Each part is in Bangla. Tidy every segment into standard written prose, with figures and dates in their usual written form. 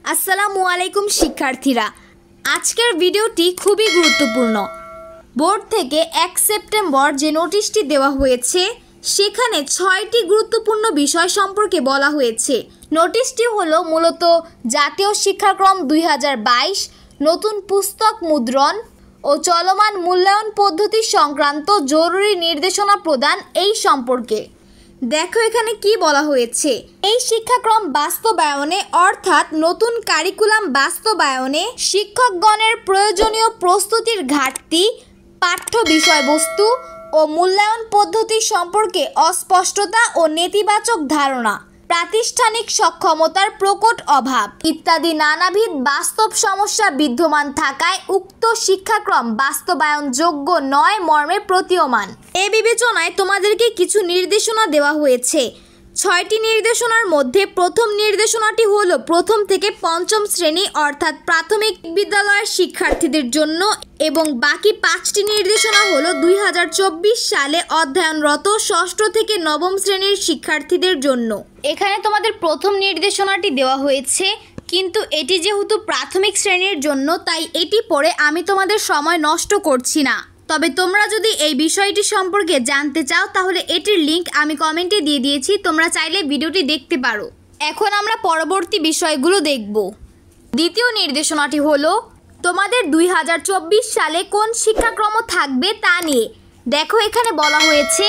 আসসালামু আলাইকুম শিক্ষার্থীরা, আজকের ভিডিওটি খুবই গুরুত্বপূর্ণ। বোর্ড থেকে 1 সেপ্টেম্বর যে নোটিশটি দেওয়া হয়েছে সেখানে 6টি গুরুত্বপূর্ণ বিষয় সম্পর্কে বলা হয়েছে। নোটিশটি হলো মূলত জাতীয় শিক্ষাক্রম 2022, নতুন পুস্তক মুদ্রণ ও চলমান মূল্যায়ন পদ্ধতি সংক্রান্ত জরুরি নির্দেশনা প্রদান এই সম্পর্কে। দেখো এখানে কি বলা হয়েছে। এই শিক্ষাক্রম বাস্তবায়নে অর্থাৎ নতুন কারিকুলাম বাস্তবায়নে শিক্ষকগণের প্রয়োজনীয় প্রস্তুতির ঘাটতি, পাঠ্য বিষয়বস্তু ও মূল্যায়ন পদ্ধতি সম্পর্কে অস্পষ্টতা ও নেতিবাচক ধারণা, প্রাতিষ্ঠানিক সক্ষমতার প্রকট অভাব ইত্যাদি নানাবিধ বাস্তব সমস্যা বিদ্যমান থাকায় উক্ত শিক্ষাক্রম বাস্তবায়নযোগ্য নয় মর্মে প্রতীয়মান। এ বিবেচনায় তোমাদেরকে কিছু নির্দেশনা দেওয়া হয়েছে। 6টি নির্দেশনার মধ্যে প্রথম নির্দেশনাটি হলো প্রথম থেকে পঞ্চম শ্রেণী অর্থাৎ প্রাথমিক বিদ্যালয়ের শিক্ষার্থীদের জন্য এবং বাকি 5টি নির্দেশনা হলো 2024 সালে অধ্যয়নরত ষষ্ঠ থেকে নবম শ্রেণীর শিক্ষার্থীদের জন্য। এখানে তোমাদের প্রথম নির্দেশনাটি দেওয়া হয়েছে, কিন্তু এটি যেহেতু প্রাথমিক শ্রেণীর জন্য তাই এটি পড়ে আমি তোমাদের সময় নষ্ট করছি না। তবে তোমরা যদি এই বিষয়টি সম্পর্কে জানতে চাও তাহলে এটির লিংক আমি কমেন্টে দিয়ে দিয়েছি, তোমরা চাইলে ভিডিওটি দেখতে পারো। এখন আমরা পরবর্তী বিষয়গুলো দেখব। দ্বিতীয় নির্দেশনাটি হলো তোমাদের 2024 সালে কোন শিক্ষাক্রম থাকবে তা নিয়ে। দেখো এখানে বলা হয়েছে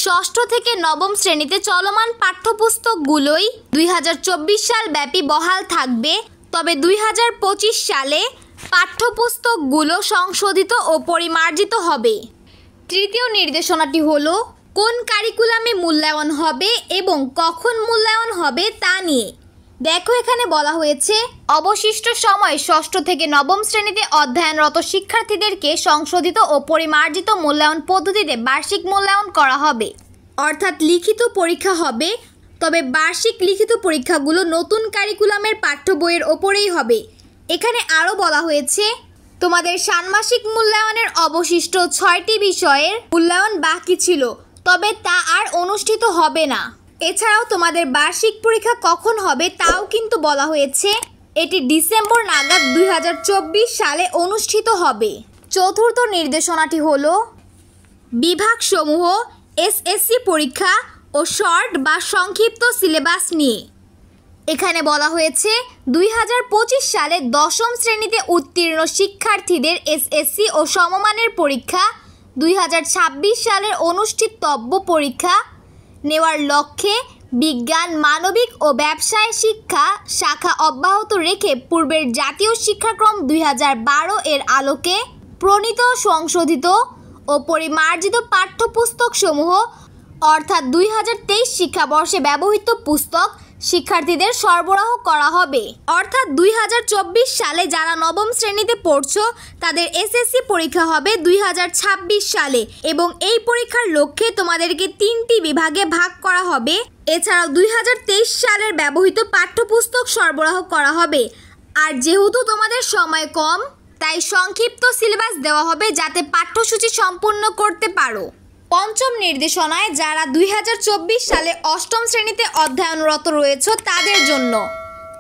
ষষ্ঠ থেকে নবম শ্রেণীতে চলমান পাঠ্যপুস্তকগুলোই 2024 সাল ব্যাপী বহাল থাকবে, তবে 2025 সালে পাঠ্যপুস্তকগুলো সংশোধিত ও পরিমার্জিত হবে। তৃতীয় নির্দেশনাটি হলো কোন কারিকুলামে মূল্যায়ন হবে এবং কখন মূল্যায়ন হবে তা নিয়ে। দেখো এখানে বলা হয়েছে অবশিষ্ট সময় ষষ্ঠ থেকে নবম শ্রেণীতে অধ্যয়নরত শিক্ষার্থীদেরকে সংশোধিত ও পরিমার্জিত মূল্যায়ন পদ্ধতিতে বার্ষিক মূল্যায়ন করা হবে, অর্থাৎ লিখিত পরীক্ষা হবে। তবে বার্ষিক লিখিত পরীক্ষাগুলো নতুন কারিকুলামের পাঠ্য বইয়ের ওপরেই হবে। এখানে আরও বলা হয়েছে তোমাদের ষান্মাসিক মূল্যায়নের অবশিষ্ট 6টি বিষয়ের মূল্যায়ন বাকি ছিল, তবে তা আর অনুষ্ঠিত হবে না। এছাড়াও তোমাদের বার্ষিক পরীক্ষা কখন হবে তাও কিন্তু বলা হয়েছে, এটি ডিসেম্বর নাগাদ 2024 সালে অনুষ্ঠিত হবে। চতুর্থ নির্দেশনাটি হলো বিভাগসমূহ এসএসসি পরীক্ষা ও শর্ট বা সংক্ষিপ্ত সিলেবাস নিয়ে। এখানে বলা হয়েছে 2025 সালে দশম শ্রেণীতে উত্তীর্ণ শিক্ষার্থীদের এসএসসি ও সমমানের পরীক্ষা 2026 সালের অনুষ্ঠিতব্য পরীক্ষা নেওয়ার লক্ষ্যে বিজ্ঞান, মানবিক ও ব্যবসায় শিক্ষা শাখা অব্যাহত রেখে পূর্বের জাতীয় শিক্ষাক্রম 2012 এর আলোকে প্রণীত সংশোধিত ও পরিমার্জিত পাঠ্যপুস্তকসমূহ অর্থাৎ 2023 শিক্ষাবর্ষে ব্যবহৃত পুস্তক শিক্ষার্থীদের সরবরাহ করা হবে। অর্থাৎ 2024 সালে যারা নবম শ্রেণীতে পড়ছো তাদের এসএসসি পরীক্ষা হবে 2026 সালে এবং এই পরীক্ষার লক্ষ্যে তোমাদেরকে 3টি বিভাগে ভাগ করা হবে। এছাড়াও 2023 সালের ব্যবহৃত পাঠ্যপুস্তক সরবরাহ করা হবে। আর যেহেতু তোমাদের সময় কম তাই সংক্ষিপ্ত সিলেবাস দেওয়া হবে যাতে পাঠ্যসূচি সম্পূর্ণ করতে পারো। পঞ্চম নির্দেশনায় যারা 2024 সালে অষ্টম শ্রেণীতে অধ্যয়নরত রয়েছে তাদের জন্য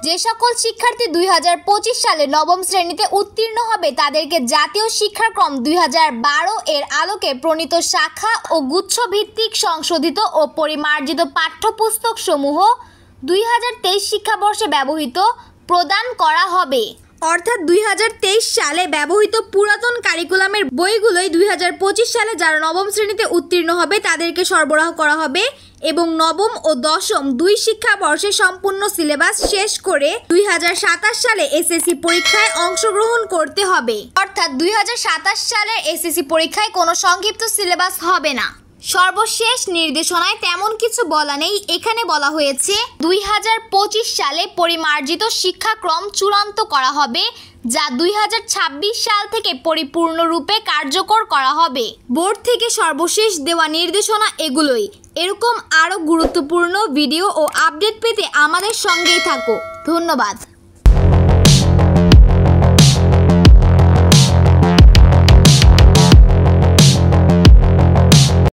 যে সকল শিক্ষার্থী 2025 সালে নবম শ্রেণীতে উত্তীর্ণ হবে তাদেরকে জাতীয় শিক্ষাক্রম 2012 এর আলোকে প্রণীত শাখা ও গুচ্ছ ভিত্তিক সংশোধিত ও পরিমার্জিত পাঠ্যপুস্তকসমূহ 2023 শিক্ষাবর্ষে ব্যবহৃত প্রদান করা হবে। অর্থাৎ 2023 সালে ব্যবহৃত পুরাতন কারিকুলামের বইগুলোই 2025 সালে যারা নবম শ্রেণীতে উত্তীর্ণ হবে তাদেরকে সরবরাহ করা হবে এবং নবম ও দশম 2 শিক্ষাবর্ষে সম্পূর্ণ সিলেবাস শেষ করে 2027 সালে এসএসসি পরীক্ষায় অংশগ্রহণ করতে হবে। অর্থাৎ 2027 সালের এসএসসি পরীক্ষায় কোনো সংক্ষিপ্ত সিলেবাস হবে না। সর্বশেষ নির্দেশনায় তেমন কিছু বলা নেই। এখানে বলা হয়েছে 2025 সালে পরিমার্জিত শিক্ষাক্রম চূড়ান্ত করা হবে যা 2026 সাল থেকে পরিপূর্ণরূপে কার্যকর করা হবে। বোর্ড থেকে সর্বশেষ দেওয়া নির্দেশনা এগুলোই। এরকম আরও গুরুত্বপূর্ণ ভিডিও ও আপডেট পেতে আমাদের সঙ্গেই থাকো। ধন্যবাদ।